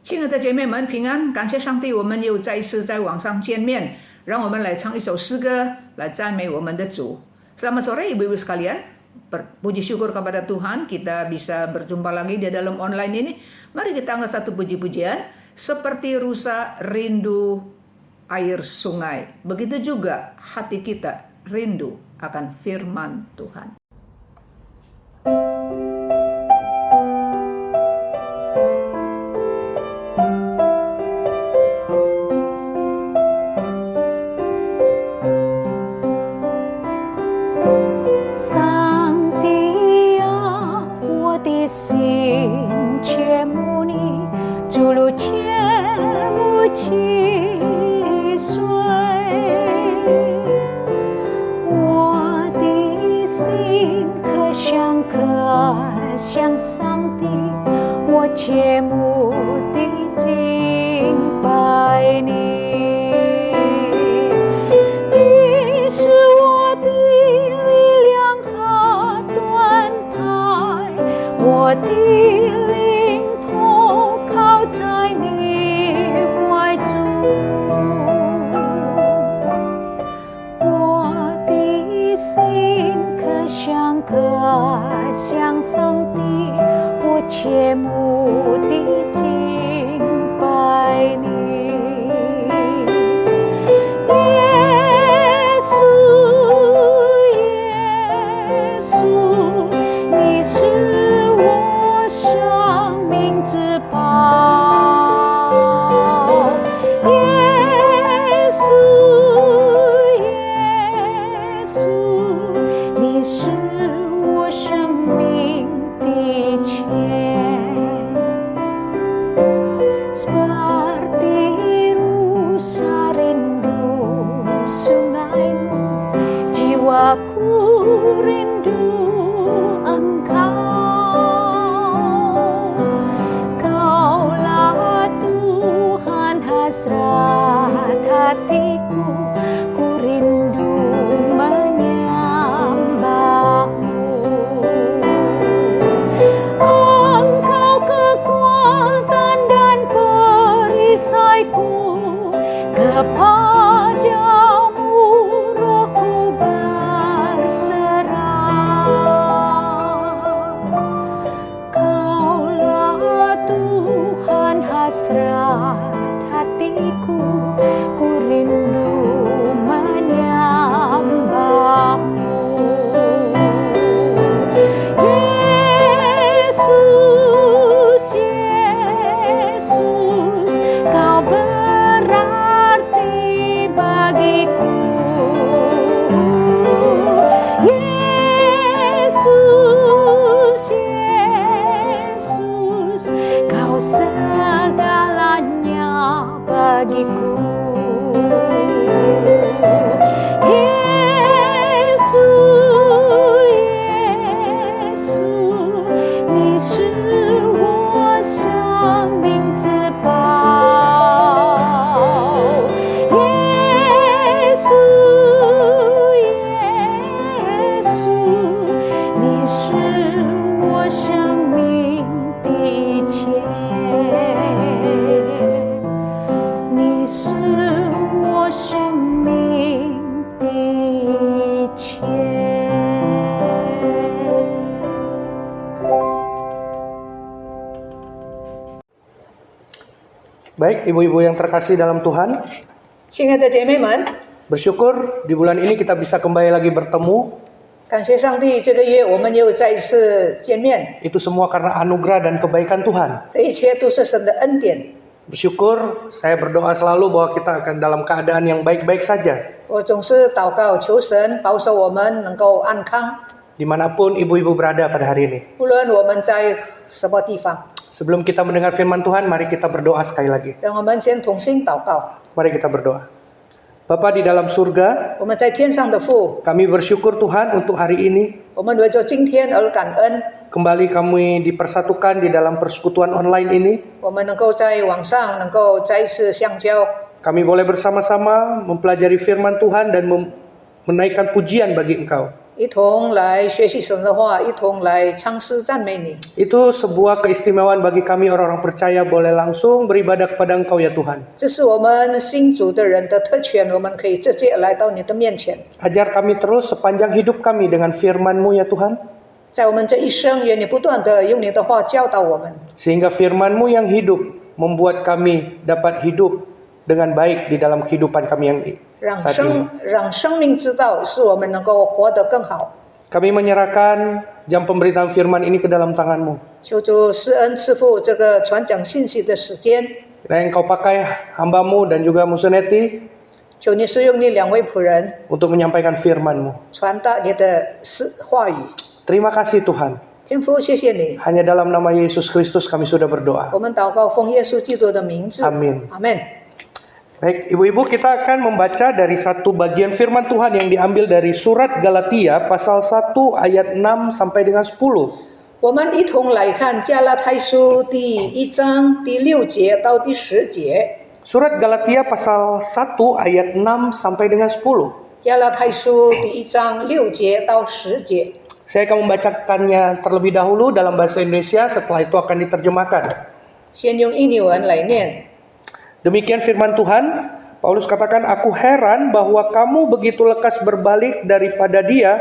亲爱的姐妹们，平安！感谢上帝，我们又再一次在网上见面。让我们来唱一首诗歌，来赞美我们的主。Selamat sore ibu-ibu sekalian. Puji syukur kepada Tuhan, kita bisa berjumpa lagi di dalam online ini. Mari kita angkat satu puji-pujian. Seperti rusa rindu air sungai, begitu juga hati kita rindu akan firman Tuhan. Baik, ibu-ibu yang terkasih dalam Tuhan, 亲爱的姐妹们， bersyukur di bulan ini kita bisa kembali lagi bertemu. 感谢上帝，这个月我们又再一次见面， Itu semua karena anugerah dan kebaikan Tuhan. 这一切都是神的恩典。 Bersyukur, saya berdoa selalu bahwa kita akan dalam keadaan yang baik-baik saja. 我总是祷告求神保守我们能够安康， Dimanapun ibu-ibu berada pada hari ini. 无论我们在什么地方。 Sebelum kita mendengar firman Tuhan, mari kita berdoa sekali lagi. 让我们先同心祷告。 Mari kita berdoa. Bapa di dalam surga, 我们在天上的父， kami bersyukur Tuhan untuk hari ini. 我们为着今天而感恩。 Kembali kami dipersatukan di dalam persekutuan online ini. 我们能够在网上能够再一次相交， Kami boleh bersama-sama mempelajari firman Tuhan dan menaikkan pujian bagi Engkau. 一同来学习神的话，一同来唱诗赞美你。 Itu sebuah keistimewaan bagi kami orang-orang percaya boleh langsung beribadah kepada Engkau ya Tuhan. 这是我们信主的人的特权，我们可以直接来到你的面前。 Ajar kami terus sepanjang hidup kami dengan firman-Mu ya Tuhan. 在我们这一生，愿你不断的用你的话教导我们， Sehingga firman-Mu yang hidup membuat kami dapat hidup dengan baik di dalam kehidupan kami yang 让 saat ini. 生命之道使我们能够活得更好。 Kami menyerahkan jam pemberitaan firman ini ke dalam tangan-Mu. 求主施恩赐福这个传讲信息的时间， Kiranya Engkau pakai hamba-Mu dan juga Musuneti 求你使用你两位仆人 untuk menyampaikan firman-Mu. 传达你的话语。 Terima kasih Tuhan. 天父，谢谢你， Hanya dalam nama Yesus Kristus kami sudah berdoa. 我们祷告奉耶稣基督的名字， Amin. 阿门。 Baik, ibu-ibu, kita akan membaca dari satu bagian firman Tuhan yang diambil dari surat Galatia pasal 1 ayat 6 sampai dengan 10. 我们一同来看加拉太书第1章第6节到第10节。 Surat Galatia pasal 1 ayat 6 sampai dengan 10. 加拉太书第1章6节到10节。 Saya akan membacakannya terlebih dahulu dalam bahasa Indonesia, setelah itu akan diterjemahkan. 先用印尼文来念。 Demikian firman Tuhan, Paulus katakan, "Aku heran bahwa kamu begitu lekas berbalik daripada Dia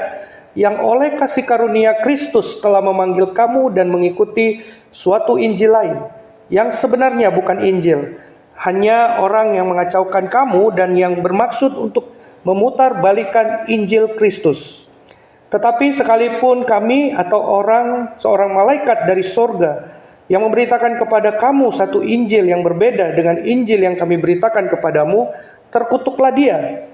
yang oleh kasih karunia Kristus telah memanggil kamu dan mengikuti suatu Injil lain, yang sebenarnya bukan Injil, hanya orang yang mengacaukan kamu dan yang bermaksud untuk memutarbalikkan Injil Kristus. Tetapi sekalipun kami atau seorang malaikat dari sorga yang memberitakan kepada kamu satu Injil yang berbeda dengan Injil yang kami beritakan kepadamu, terkutuklah dia.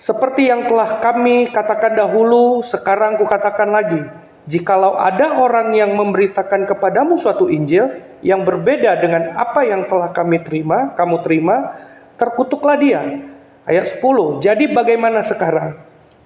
Seperti yang telah kami katakan dahulu, sekarang kukatakan lagi, jikalau ada orang yang memberitakan kepadamu suatu Injil yang berbeda dengan apa yang telah kamu terima, terkutuklah dia." Ayat 10, "Jadi bagaimana sekarang?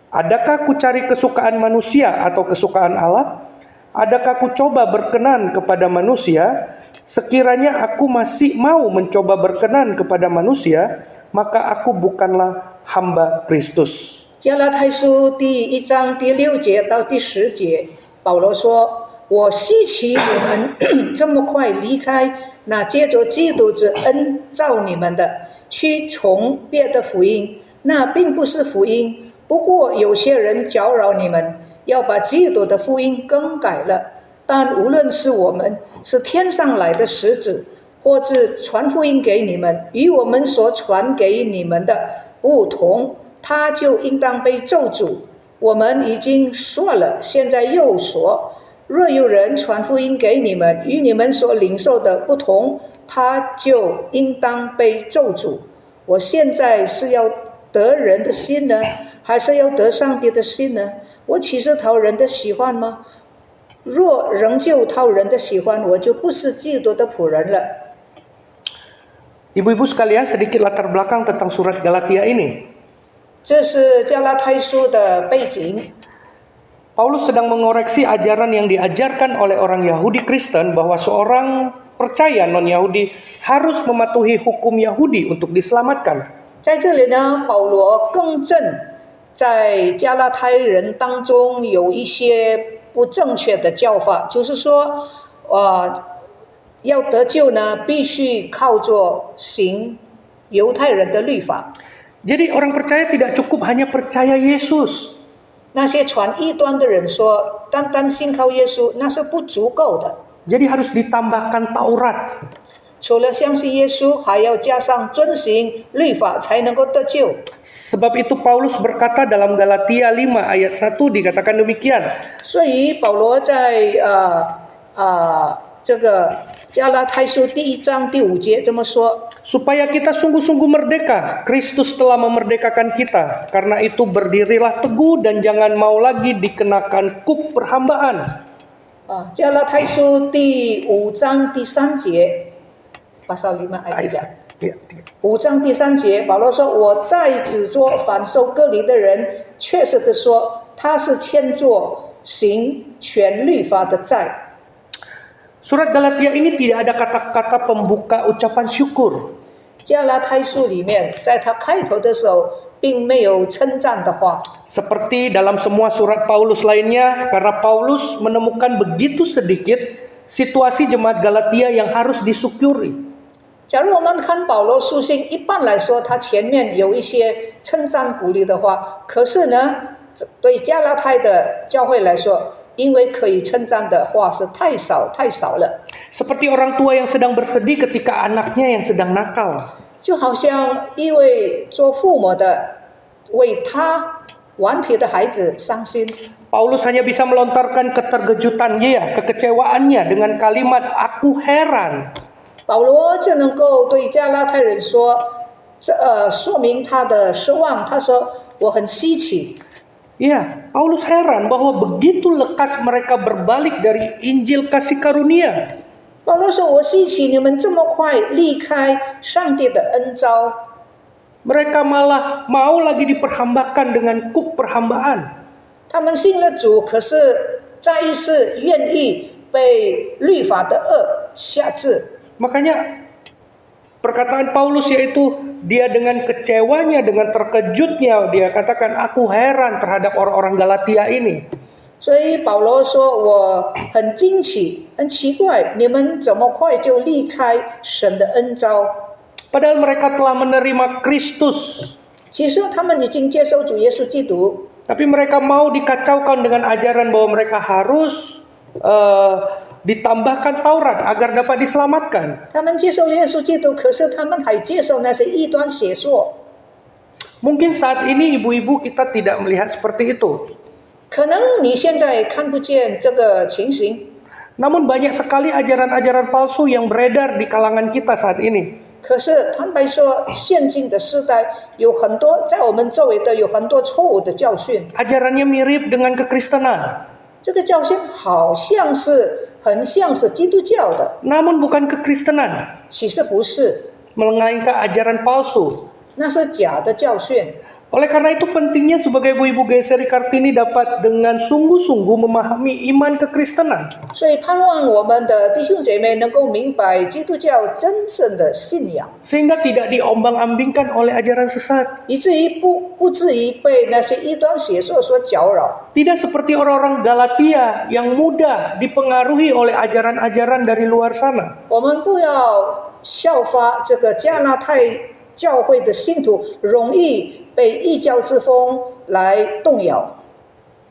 Adakah ku cari kesukaan manusia atau kesukaan Allah? Adakah ku coba berkenan kepada manusia? Sekiranya aku masih mau mencoba berkenan kepada manusia, maka aku bukanlah hamba Kristus." 加拉太书第1章第6节到第10节，保罗说：“我稀奇你们这么快离开那借着基督之恩召你们的，去从别的福音，那并不是福音。不过有些人搅扰你们，要把基督的福音更改了。但无论是我们是天上来的使者，或是传福音给你们，与我们所传给你们的不同，他就应当被咒诅。我们已经说了，现在又说，若有人传福音给你们，与你们所领受的不同，他就应当被咒诅。我现在是要得人的心呢，还是要得上帝的心呢？我岂是讨人的喜欢吗？若仍旧讨人的喜欢，我就不是基督的仆人了。 Ibu-ibu sekalian, sedikit latar belakang tentang surat Galatia ini. 这是加拉太书的背景。 Paulus sedang mengoreksi ajaran yang diajarkan oleh orang Yahudi Kristen bahwa seorang percaya non-Yahudi harus mematuhi hukum Yahudi untuk diselamatkan. 在这里呢，保罗更正在加拉太人当中有一些不正确的教法，就是说，要得救呢，必须靠着行犹太人的律法。 Jadi orang percaya tidak cukup hanya percaya Yesus. 那些传异端的人说，单单信靠耶稣那是不足够的， Jadi harus ditambahkan Taurat. 除了相信耶稣，还要加上遵行律法才能够得救。 Sebab itu Paulus berkata dalam Galatia 5 ayat 1 dikatakan demikian. 所以保罗在这个加拉太书第1章第5节这么说。 Supaya kita sungguh-sungguh merdeka, Kristus telah memerdekakan kita. Karena itu berdirilah teguh dan jangan mau lagi dikenakan kuk perhambaan. 加拉太书第5章第3节 pasal 5 ayat 3 5章第3节，保罗说：“我再指着反受割礼的人，确实的说，他是欠着行全律法的债。” Surat Galatia ini tidak ada kata-kata pembuka ucapan syukur. 加拉太书里面，在他开头的时候并没有称赞的话。 Seperti dalam semua surat Paulus lainnya, karena Paulus menemukan begitu sedikit situasi jemaat Galatia yang harus disyukuri. 假如我们看保罗书信，一般来说，他前面有一些称赞鼓励的话，可是呢，对加拉太的教会来说，因为可以称赞的话是太少了。 Seperti orang tua yang sedang bersedih ketika anaknya yang sedang nakal. 就好像一位做父母的为他顽皮的孩子伤心， Paulus hanya bisa melontarkan keterkejutannya, kekecewaannya dengan kalimat "Aku heran." 保罗就能够对加拉太人说，说明他的失望。他说：“我很稀奇。” Ya, Paulus heran bahwa begitu lekas mereka berbalik dari Injil kasih karunia. 保罗说：“我稀奇，你们这么快离开上帝的恩召。” Mereka malah mau lagi diperhambakan dengan kuk perhambaan. 他们信了主，可是再一次愿意被律法的恶辖制。 Makanya perkataan Paulus yaitu dia dengan kecewanya, dengan terkejutnya dia katakan aku heran terhadap orang-orang Galatia ini. 所以保罗说：“我很惊奇，很奇怪，你们怎么快就离开神的恩召？” Padahal mereka telah menerima Kristus. 其实他们已经接受主耶稣基督， Tapi mereka mau dikacaukan dengan ajaran bahwa mereka harus ditambahkan Taurat agar dapat diselamatkan. 他们接受了耶稣基督，可是他们还接受那些异端邪说。 Mungkin saat ini ibu-ibu kita tidak melihat seperti itu. 可能你现在看不见这个情形， Namun banyak sekali ajaran-ajaran palsu yang beredar di kalangan kita saat ini. 可是坦白说，现今的时代有很多在我们周围的有很多错误的教训。 Ajarannya mirip dengan kekristenan. 这个教训很像是基督教的， Namun bukan kekristenan, 其实不是， melainkan ajaran palsu. 那是假的教训。 Oleh karena itu pentingnya sebagai ibu-ibu GSRI Kartini dapat dengan sungguh-sungguh memahami iman kekristenan. 所以盼望我们的弟兄姐妹能够明白基督教真正的信仰， Sehingga tidak diombang-ambingkan oleh ajaran sesat. 以至于不至于被那些异端邪说所搅扰。 Tidak seperti orang-orang Galatia yang mudah dipengaruhi oleh ajaran-ajaran dari luar sana. 我们不要效法这个加拉太教会的信徒，容易被异教之风来动摇。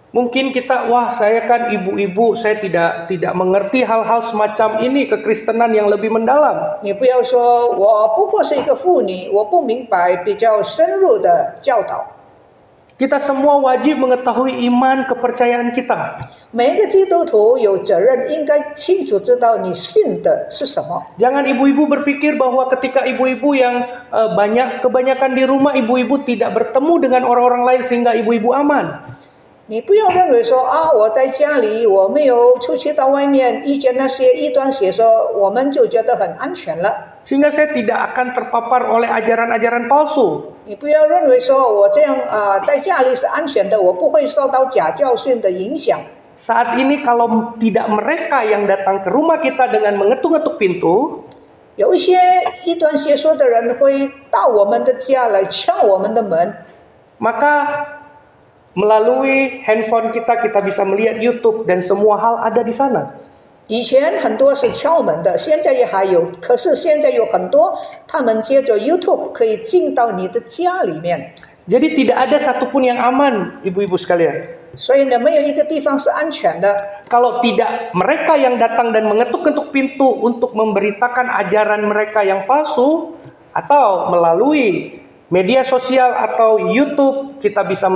Mungkin kita, wah saya kan ibu-ibu, saya tidak mengerti hal-hal semacam ini, kekristenan yang lebih mendalam. 你不要说我不过是一个妇女，我不明白比较深入的教导。 Kita semua wajib mengetahui iman kepercayaan kita. 每一个基督徒有责任，应该清楚知道你信的是什么。 Jangan ibu-ibu berpikir bahwa ketika ibu-ibu yang kebanyakan di rumah, ibu-ibu tidak bertemu dengan orang-orang lain sehingga ibu-ibu aman. 你不要认为说啊，我在家里，我没有出去到外面遇见那些异端邪说，我们就觉得很安全了。 Sehingga saya tidak akan terpapar oleh ajaran-ajaran palsu. 你不要认为说我这样在家里是安全的，我不会受到假教训的影响。 Saat ini kalau tidak mereka yang datang ke rumah kita dengan mengetuk-ngetuk pintu, 有一些异端邪说的人会到我们的家来敲我们的门， maka melalui handphone kita bisa melihat YouTube dan semua hal ada di sana. 以前很多是敲门的，现在也还有，可是现在有很多他们接着 YouTube 可以进到你的家里面， Jadi tidak ada satupun yang aman, ibu-ibu sekalian. 所以呢，没有一个地方是安全的。 Kalau tidak mereka yang datang dan mengetuk-ketuk pintu untuk memberitakan ajaran mereka yang palsu, atau melalui media sosial atau YouTube kita bisa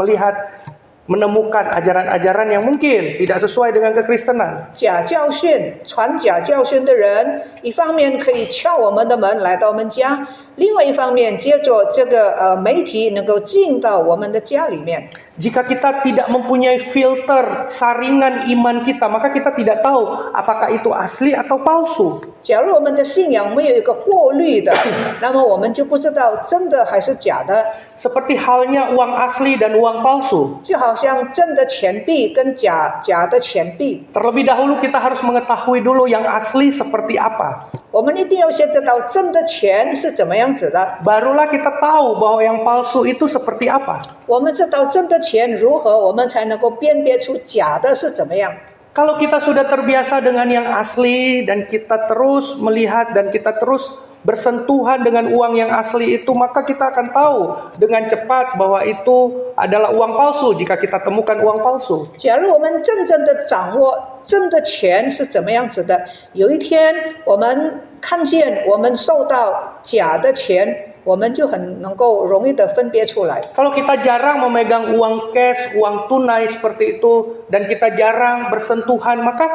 menemukan ajaran-ajaran yang mungkin tidak sesuai dengan kekristenan. 假教训、传假教训的人，一方面可以敲我们的门来到我们家，另外一方面借着这个媒体能够进到我们的家里面。Jika kita tidak mempunyai filter saringan iman kita, maka kita tidak tahu apakah itu asli atau palsu. 假如我们的信仰没有一个过滤的，那么我们就不知道真的还是假的。 Seperti halnya uang asli dan uang palsu. 就好像真的钱币跟假的钱币， Terlebih dahulu kita harus mengetahui dulu yang asli seperti apa. 我们一定要先知道真的钱是怎么样子的。 Barulah kita tahu bahwa yang palsu itu seperti apa. 我们知道真的钱如何，我们才能够辨别出假的是怎么样。 Kalau kita sudah terbiasa dengan yang asli dan kita terus melihat dan kita terus bersentuhan dengan uang yang asli itu, maka kita akan tahu dengan cepat bahwa itu adalah uang palsu jika kita temukan uang palsu. 假如我们真正的掌握真的钱是怎么样子的，有一天我们看见我们受到假的钱，我们就很能够容易的分别出来。 Kalau kita jarang memegang uang cash, uang tunai seperti itu, dan kita jarang bersentuhan, maka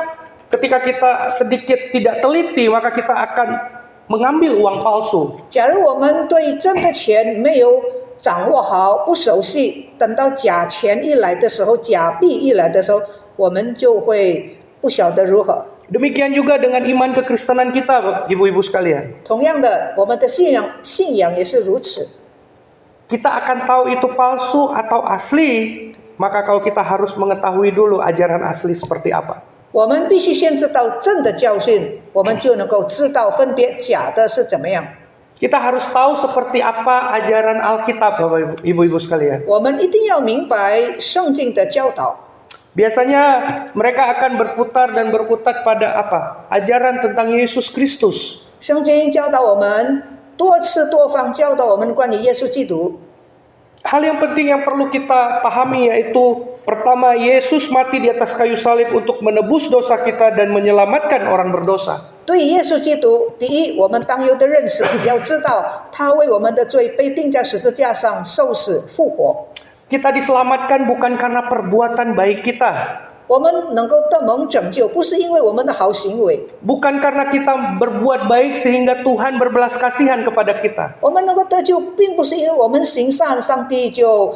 ketika kita sedikit tidak teliti, maka kita akan mengambil uang palsu. 假如我们对真的钱没有掌握好，不熟悉，等到假钱一来的时候，假币一来的时候，我们就会不晓得如何。 Demikian juga dengan iman kekristenan kita, ibu-ibu sekalian. 同样的，我们的信仰也是如此。 Kita akan tahu itu palsu atau asli, maka kalau kita harus mengetahui dulu ajaran asli seperti apa. 我们必须先知道真的教训，我们就能够知道分别假的是怎么样。 Kita harus tahu seperti apa ajaran Alkitab, Bapak Ibu-ibu sekalian. 我们一定要明白圣经的教导。 Biasanya mereka akan berputar dan berkutat pada apa? Ajaran tentang Yesus Kristus. 圣经教导我们多次多方教导我们关于耶稣基督。 Hal yang penting yang perlu kita pahami yaitu pertama, Yesus mati di atas kayu salib untuk menebus dosa kita dan menyelamatkan orang berdosa. 对耶稣基督，第一，我们当有的认识，要知道他为我们的罪被钉在十字架上受死复活。 Kita diselamatkan bukan karena perbuatan baik kita. 我们能够得蒙拯救，不是因为我们的好行为， Bukan karena kita berbuat baik sehingga Tuhan berbelas kasihan kepada kita. 我们能够得救，并不是因为我们行善，上帝就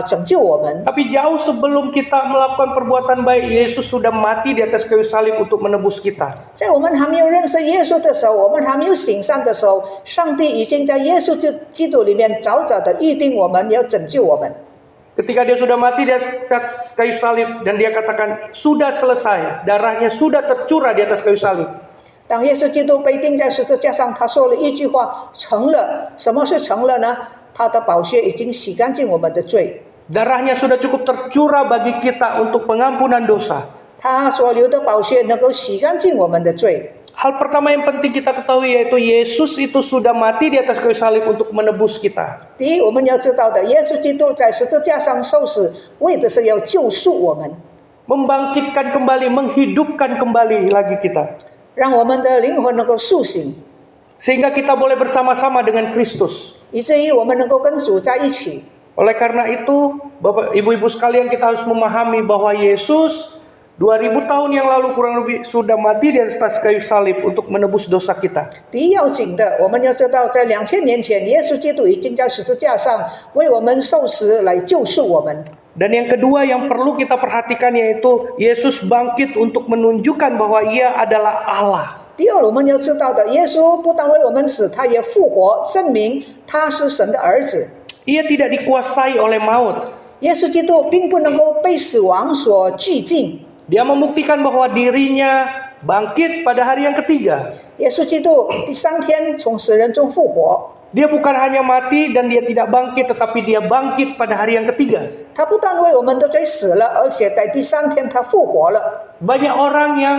拯救我们。 Tapi jauh sebelum kita melakukan perbuatan baik, Yesus sudah mati di atas kayu salib untuk menebus kita. 在我们还没有认识耶稣的时候，我们还没有行善的时候，上帝已经在耶稣基督里面早早的预定我们，要拯救我们。 Ketika dia sudah mati di atas kayu salib dan dia katakan sudah selesai, darahnya sudah tercurah di atas kayu salib. 当耶稣基督被钉在十字架上，他说了一句话：“成了。”什么是成了呢？他的宝血已经洗干净我们的罪， Darahnya sudah cukup tercurah bagi kita untuk pengampunan dosa. 他所流的宝血能够洗干净我们的罪。 Hal pertama yang penting kita ketahui yaitu Yesus itu sudah mati di atas kayu salib untuk menebus kita. 第一，我们要知道的，耶稣基督在十字架上受死，为的是要救赎我们， Membangkitkan kembali, menghidupkan kembali lagi kita. 让我们的灵魂能够苏醒， Sehingga kita boleh bersama-sama dengan Kristus. 以至于我们能够跟主在一起。 Oleh karena itu, Bapak Ibu-ibu sekalian, kita harus memahami bahwa Yesus 2000 tahun yang lalu kurang lebih sudah mati di atas kayu salib untuk menebus dosa kita. 第一要紧的，我们要知道，在2000年前，耶稣基督已经在十字架上为我们受死来救赎我们。 Dan yang kedua yang perlu kita perhatikan yaitu Yesus bangkit untuk menunjukkan bahwa Ia adalah Allah. 第二，我们要知道的，耶稣不但为我们死，他也复活，证明他是神的儿子。 Ia tidak dikuasai oleh maut. 耶稣基督并不能够被死亡所拘禁。 Dia membuktikan bahwa dirinya bangkit pada hari yang ketiga. 耶稣基督第三天从死人中复活， Dia bukan hanya mati dan dia tidak bangkit, tetapi dia bangkit pada hari yang ketiga. 他不但为我们的罪死了，而且在第三天他复活了。 Banyak orang yang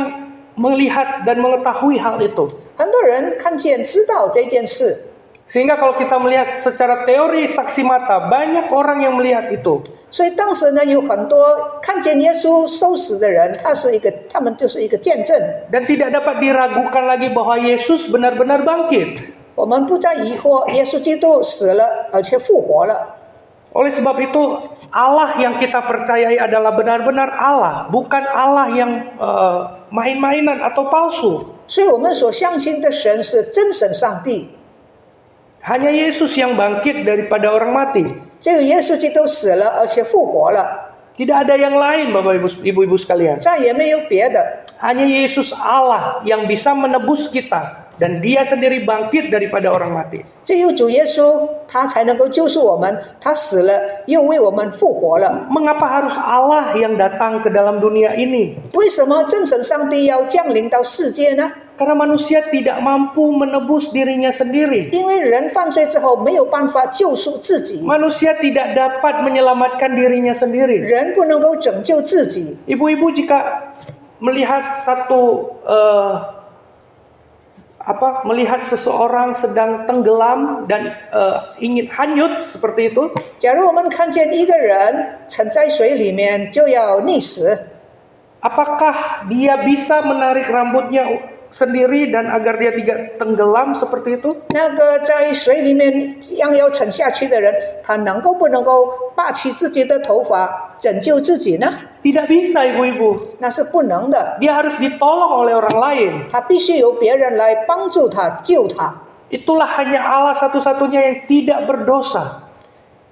melihat dan mengetahui hal itu. 很多人看见知道这件事， Sehingga kalau kita melihat secara teori saksi mata, banyak orang yang melihat itu. 所以当时呢，有很多看见耶稣受死的人，他们就是一个见证。 Dan tidak dapat diragukan lagi bahwa Yesus benar-benar bangkit. 我们不再疑惑，耶稣基督死了，而且复活了。 Oleh sebab itu, Allah yang kita percayai adalah benar-benar Allah, bukan Allah yang main-mainan atau palsu. 所以我们所相信的神是真神上帝。Hanya Yesus yang bangkit daripada orang mati. 只有耶稣基督死了，而且复活了， Tidak ada yang lain, Bapak Ibu sekalian. 再也没有别的。 Hanya Yesus Allah yang bisa menebus kita. Dan dia sendiri bangkit daripada orang mati. 只有主耶稣，他才能够救赎我们。他死了，又为我们复活了。 Mengapa harus Allah yang datang ke dalam dunia ini? 为什么真神上帝要降临到世界呢？ Karena manusia tidak mampu menebus dirinya sendiri. 因为人犯罪之后没有办法救赎自己， Manusia tidak dapat menyelamatkan dirinya sendiri. 人不能够拯救自己。 Ibu-ibu jika melihat melihat seseorang sedang tenggelam dan ingin hanyut seperti itu, 假如我们看见一个人沉在水里面就要溺死， apakah dia bisa menarik rambutnya sendiri dan agar dia tidak tenggelam seperti itu? 那个在水里面要沉下去的人，他能够不能够拔起自己的头发拯救自己呢？ Tidak bisa, ibu-ibu. 那是不能的， Dia harus ditolong oleh orang lain. 他必须由别人来帮助他、救他。 Itulah hanya Allah satu-satunya yang tidak berdosa.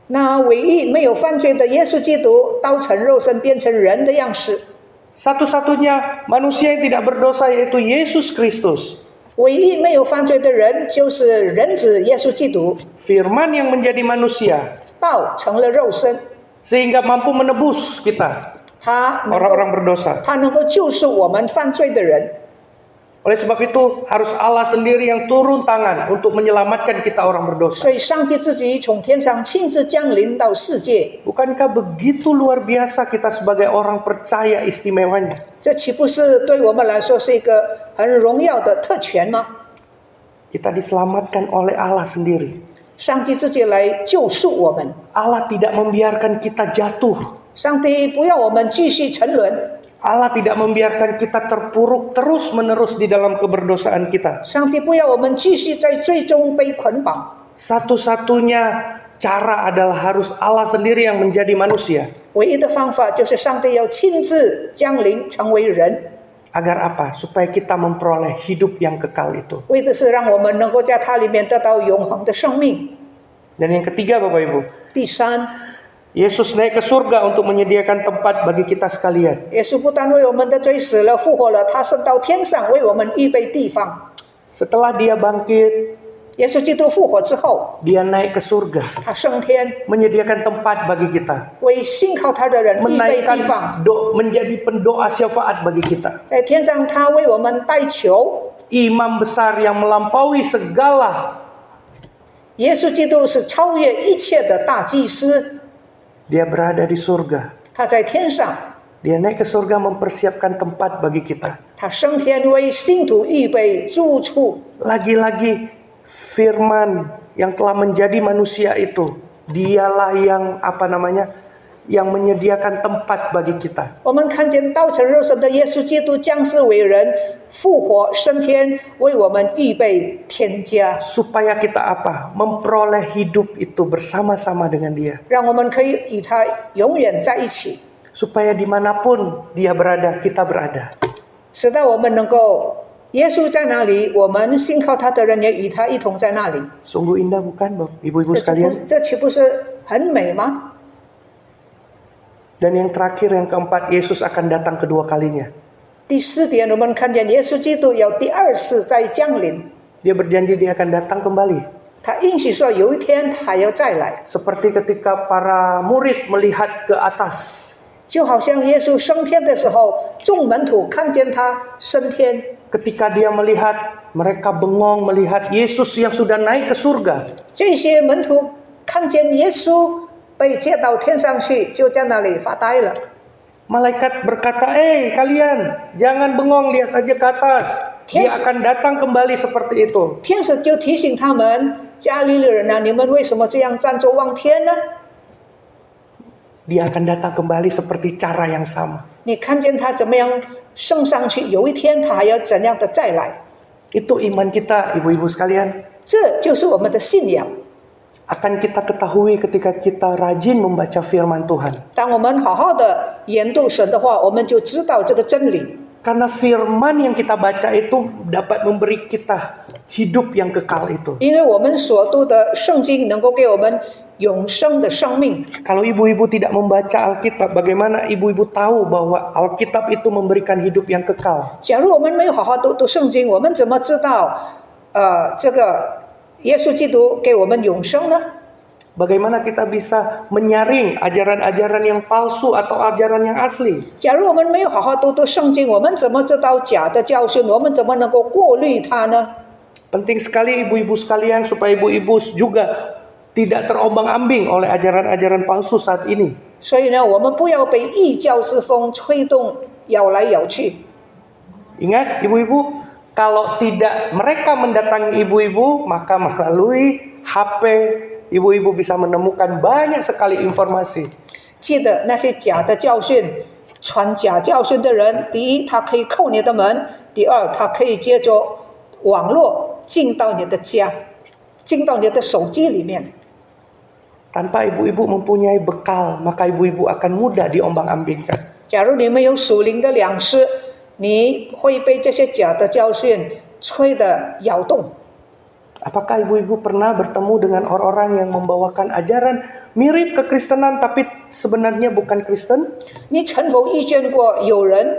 那唯一没有犯罪的耶稣基督，道成肉身变成人的样式， Satu-satunya manusia yang tidak berdosa yaitu Yesus Kristus. 唯一没有犯罪的人就是人子耶稣基督， Firman yang menjadi manusia 道成了肉身， sehingga mampu menebus kita 他能够 orang-orang berdosa. 他能够救赎我们犯罪的人。 Oleh sebab itu harus Allah sendiri yang turun tangan untuk menyelamatkan kita orang berdosa. 所以上帝自己从天上亲自降临到世界， Bukankah begitu luar biasa kita sebagai orang percaya istimewanya? 这岂不是对我们来说是一个很荣耀的特权吗？ Kita diselamatkan oleh Allah sendiri. 上帝自己来救赎我们， Allah tidak membiarkan kita jatuh. 上帝不要我们继续沉沦， Allah tidak membiarkan kita terpuruk terus-menerus di dalam keberdosaan kita. 上帝不要我们继续在最终被捆绑。 Satu-satunya cara adalah harus Allah sendiri yang menjadi manusia. 唯一的方法就是上帝要亲自降临成为人， Agar apa? Supaya kita memperoleh hidup yang kekal itu. 为的是让我们能够在它里面得到永恒的生命。 Dan yang ketiga, Bapak Ibu, 第三， Yesus naik ke surga untuk menyediakan tempat bagi kita sekalian. 耶稣不但为我们的罪死了复活了，他升到天上为我们预备地方。 Setelah dia bangkit, 耶稣基督复活之后， dia naik ke surga, 他升天， menyediakan tempat bagi kita, 为信靠他的人预备地方。 menjadi pendoa syafaat bagi kita. 在天上，他为我们代求。 Imam besar yang melampaui segala. 耶稣基督是超越一切的大祭司， Dia berada di surga. 他在天上， Dia naik ke surga mempersiapkan tempat bagi kita. 他升天为信徒预备住处。 Lagi-lagi firman yang telah menjadi manusia itu, dialah yang menyediakan tempat bagi kita. 我们看见道成肉身的耶稣基督降世为人，复活升天，为我们预备天家， Supaya kita apa? Memperoleh hidup itu bersama-sama dengan dia. 让我们可以与他永远在一起， Supaya dimanapun dia berada, kita berada. 使到我们能够耶稣在哪里，我们信靠他的人也与他一同在那里。 Sungguh indah bukan, Ibu-ibu 这岂不是 sekalian? 很美吗？ Dan yang terakhir, yang keempat, Yesus akan datang kedua kalinya. 第四点，我们看见耶稣基督要第二次再降临， Dia berjanji dia akan datang kembali. 他应许说有一天他还要再来， Seperti ketika para murid melihat ke atas. 就好像耶稣升天的时候，众门徒看见他升天， Ketika dia melihat, mereka bengong melihat Yesus yang sudah naik ke surga. 这些门徒看见耶稣被接到天上去，就在那里发呆了。 Malaikat berkata, kalian jangan bengong, lihat aja ke atas. Dia akan datang kembali seperti itu. 天使就提醒他们：加利利人啊，你们为什么这样站着望天呢？ Dia akan datang kembali seperti cara yang sama. 你看见他怎么样升上去，有一天他还要怎样的再来？ Itu iman kita, ibu-ibu sekalian. 这就是我们的信仰。 Akan kita ketahui ketika kita rajin membaca firman Tuhan. 当我们好好的研读神的话，我们就知道这个真理。Karena firman yang kita baca itu dapat memberi kita hidup yang kekal itu. 因为我们所读的圣经能够给我们永生的生命。 Kalau ibu-ibu tidak membaca Alkitab, bagaimana ibu-ibu tahu bahwa Alkitab itu memberikan hidup yang kekal? 假如我们没有好好读圣经，我们怎么知道这个耶稣基督给我们永生呢？ Bagaimana kita bisa menyaring ajaran-ajaran yang palsu atau ajaran yang asli? 假如我们没有好好读圣经，我们怎么知道假的教训？我们怎么能够过滤它呢？ Penting sekali ibu-ibu sekalian supaya ibu-ibu juga tidak terombang-ambing oleh ajaran-ajaran palsu saat ini. 所以呢，我们不要被异教之风吹动，摇来摇去。 Ingat ibu-ibu, kalau tidak mereka mendatangi ibu-ibu, maka melalui HP ibu-ibu bisa menemukan banyak sekali informasi. 记得那些假的教训、传假教训的人，第一，他可以扣你的门；第二，他可以借着网络进到你的家，进到你的手机里面。 Tanpa ibu-ibu mempunyai bekal, maka ibu-ibu akan mudah diombang-ambingkan. 假如你没有属灵的粮食，你会被这些假的教训吹得摇动。 Apakah ibu-ibu pernah bertemu dengan orang-orang yang membawakan ajaran mirip kekristenan tapi sebenarnya bukan Kristen? 你曾否遇见过有人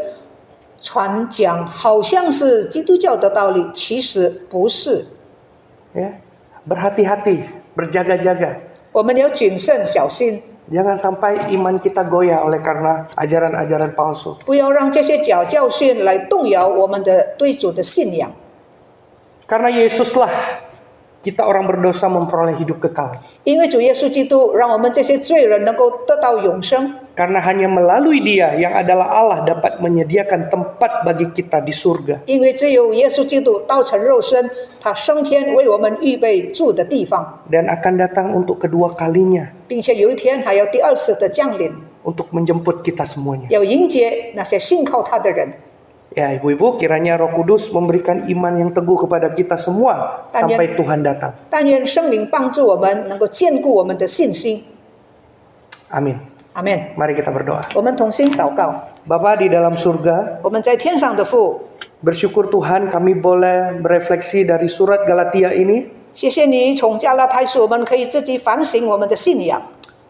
传讲好像是基督教的道理，其实不是？ Ya, berhati-hati, berjaga-jaga. 我们要谨慎小心， Jangan sampai iman kita goyah oleh karena ajaran-ajaran palsu. 不要让这些假教训来动摇我们的对主的信仰。 Karena Yesuslah kita orang berdosa memperoleh hidup kekal. 因为主耶稣基督让我们这些罪人能够得到永生， Karena hanya melalui Dia yang adalah Allah dapat menyediakan tempat bagi kita di surga. 因为只有耶稣基督道成肉身，他升天为我们预备住的地方， Dan akan datang untuk kedua kalinya 并且有一天还要第二次的降临， untuk menjemput kita semuanya. 要迎接那些信靠他的人。 Ya ibu-ibu, kiranya Roh Kudus memberikan iman yang teguh kepada kita semua sampai Tuhan datang. 但愿圣灵帮助我们，能够坚固我们的信心。 Amin. 阿门。 Mari kita berdoa. 我们同心祷告。 Bapa di dalam surga, 我们在天上的父， bersyukur Tuhan kami boleh berefleksi dari surat Galatia ini 谢谢你从加拉太书，我们可以自己反省我们的信仰。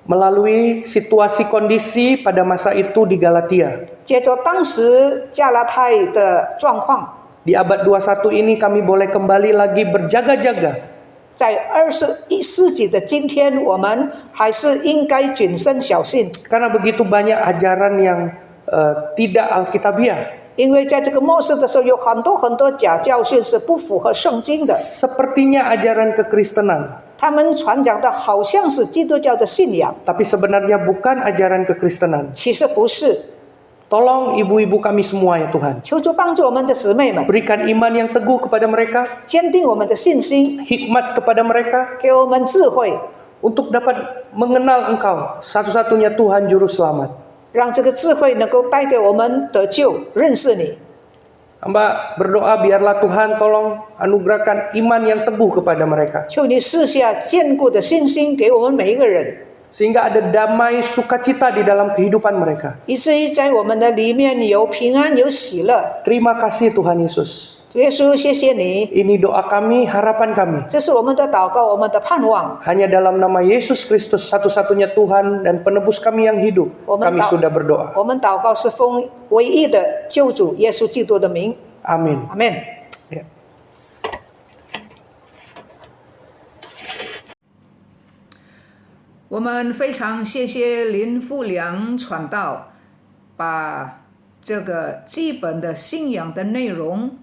melalui situasi kondisi pada masa itu di Galatia. 接着当时加拉太的状况， Di abad 21 ini kami boleh kembali lagi berjaga-jaga 在21世纪的今天，我们还是应该谨慎小心， karena begitu banyak ajaran yang tidak alkitabiah. 因为在这个末世的时候，有很多假教训是不符合圣经的。 Sepertinya ajaran kekristenan, 他们传讲的好像是基督教的信仰， tapi sebenarnya bukan ajaran kekristenan. 其实不是。 Tolong ibu-ibu kami semua ya Tuhan. 求主帮助我们的姊妹们， Berikan iman yang teguh kepada mereka, 坚定我们的信心， hikmat kepada mereka 给我们智慧， untuk dapat mengenal Engkau, satu-satunya Tuhan Juru Selamat. 让这个智慧能够带给我们得救，认识你。 Hamba berdoa biarlah Tuhan tolong anugerahkan iman yang teguh kepada mereka. 求你赐下坚固的信心给我们每一个人， Sehingga ada damai sukacita di dalam kehidupan mereka. 以至于在我们的里面有平安，有喜乐。 Terima kasih Tuhan Yesus. 主耶稣，谢谢你， Ini doa kami, harapan kami. 这是我们的祷告，我们的盼望。 Hanya dalam nama Yesus Kristus satu-satunya Tuhan dan penebus kami yang hidup, kami sudah berdoa. 我们祷告是奉唯一的救主耶稣基督的名， Amin. 阿门。 Ya. 我们非常谢谢林富良传道，把这个基本的信仰的内容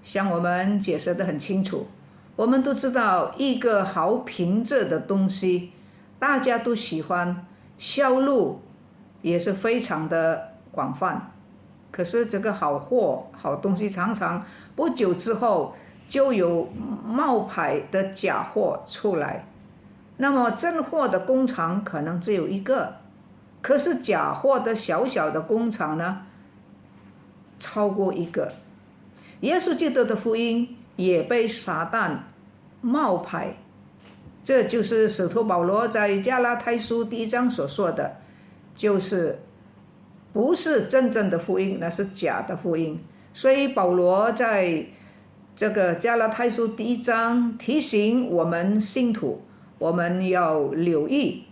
向我们解释得很清楚。我们都知道，一个好品质的东西，大家都喜欢，销路也是非常的广泛。可是这个好货、好东西，常常不久之后就有冒牌的假货出来。那么真货的工厂可能只有一个，可是假货的小小的工厂呢，超过一个。耶稣基督的福音也被撒旦冒牌，这就是使徒保罗在加拉太书第1章所说的，就是不是真正的福音，那是假的福音。所以保罗在这个加拉太书第1章提醒我们信徒，我们要留意。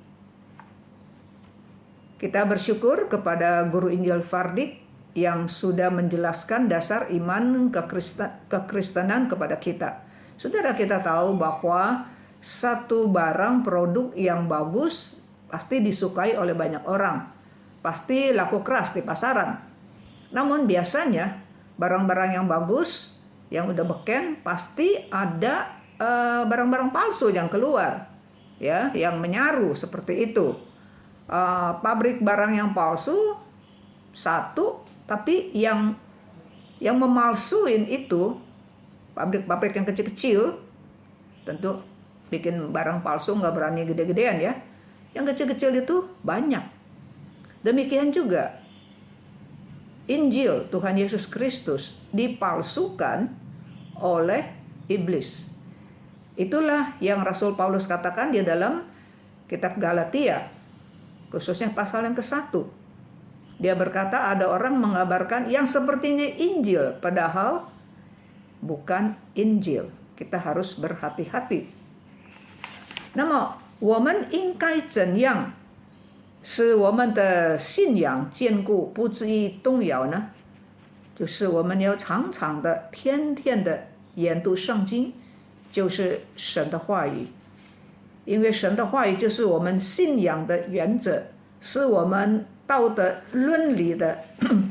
Kita bersyukur kepada guru Injil Fardik yang sudah menjelaskan dasar iman kekristenan kepada kita. Saudara, kita tahu bahwa satu barang produk yang bagus pasti disukai oleh banyak orang. Pasti laku keras di pasaran. Namun biasanya barang-barang yang bagus, yang udah beken, pasti ada barang-barang palsu yang keluar, ya, yang menyaru seperti itu. Pabrik barang yang palsu satu, tapi yang memalsuin itu pabrik-pabrik yang kecil-kecil, tentu bikin barang palsu nggak berani gede-gedean ya. Yang kecil-kecil itu banyak. Demikian juga Injil Tuhan Yesus Kristus dipalsukan oleh iblis. Itulah yang Rasul Paulus katakan di dalam kitab Galatia, khususnya pasal yang ke-1. Dia berkata ada orang mengabarkan yang sepertinya Injil, padahal bukan Injil. Kita harus berhati-hati. 那么我们应该怎样使我们的信仰坚固，不至于动摇呢？就是我们要常常的、天天的研读圣经，就是神的话语。因为神的话语就是我们信仰的原则，是我们道德伦理的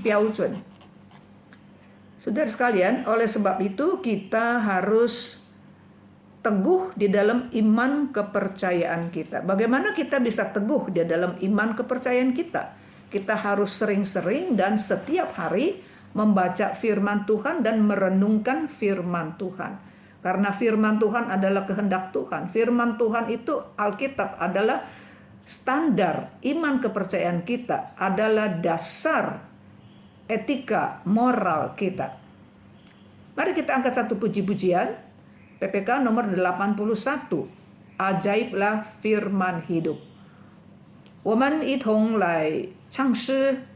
标准。Saudara sekalian, oleh sebab itu kita harus teguh di dalam iman kepercayaan kita. Bagaimana kita bisa teguh di dalam iman kepercayaan kita? Kita harus sering-sering dan setiap hari membaca firman Tuhan dan merenungkan firman Tuhan. Karena firman Tuhan adalah kehendak Tuhan. Firman Tuhan itu, Alkitab adalah standar iman kepercayaan kita, adalah dasar etika moral kita. Mari kita angkat satu puji-pujian. PPK nomor 81, Ajaiblah Firman Hidup. 我们一同来唱诗，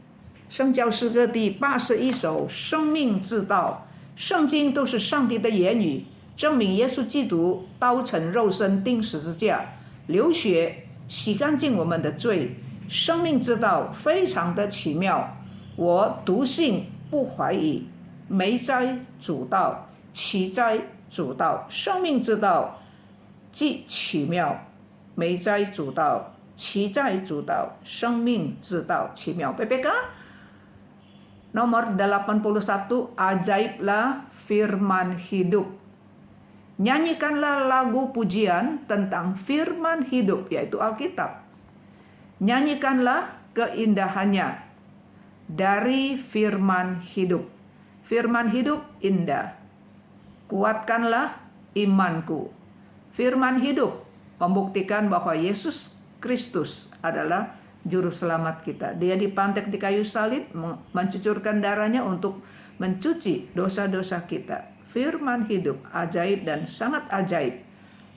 圣教诗歌第81首《生命之道》。圣经都是上帝的言语，证明耶稣基督道成肉身，钉十字架，流血洗干净我们的罪。生命之道非常的奇妙，我笃信不怀疑，没在主道，其在主道。生命之道既奇妙，没在主道，其在主道。生命之道奇妙。PPK nomor 81, Ajaiblah Firman Hidup. Nyanyikanlah lagu pujian tentang firman hidup, yaitu Alkitab. Nyanyikanlah keindahannya dari firman hidup. Firman hidup indah. Kuatkanlah imanku. Firman hidup membuktikan bahwa Yesus Kristus adalah juru selamat kita. Dia dipantek di kayu salib, mencucurkan darahnya untuk mencuci dosa-dosa kita. Firman hidup ajaib dan sangat ajaib.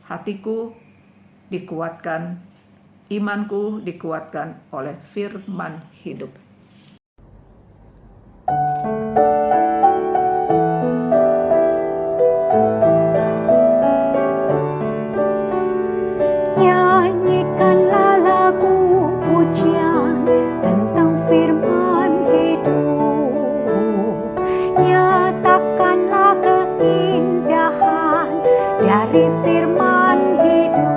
Hatiku dikuatkan, imanku dikuatkan oleh firman hidup. Nyanyikanlah lagu pujian tentang firman hidup. Nyatakanlah keindahan dari firman hidup.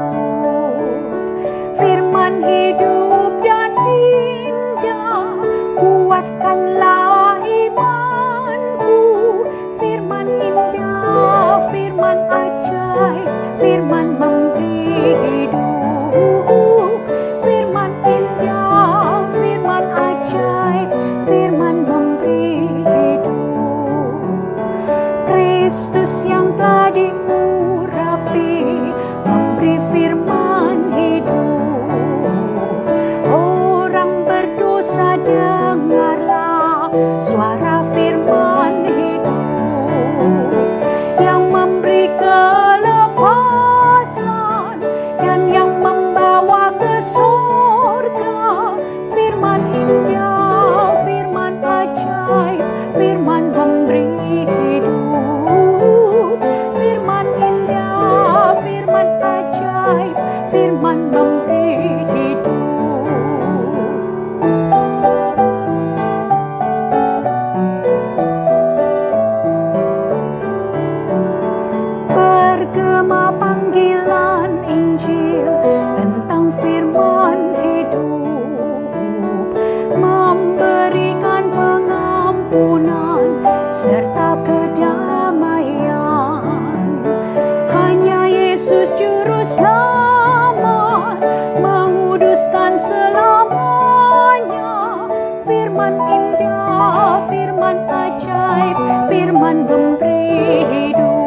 Firman hidup dan indah, kuatkanlah imanku. Firman indah, firman ajaib, firman memberi hidup. Firman indah, firman ajaib, firman memberi hidup. Kristus yang telah diurapi memberi firman hidup. bergema panggilan Injil tentang firman hidup, memberikan pengampunan serta kedamaian. Hanya Yesus juru selamat menguduskan selamanya. Firman indah, firman ajaib, firman memberi hidup.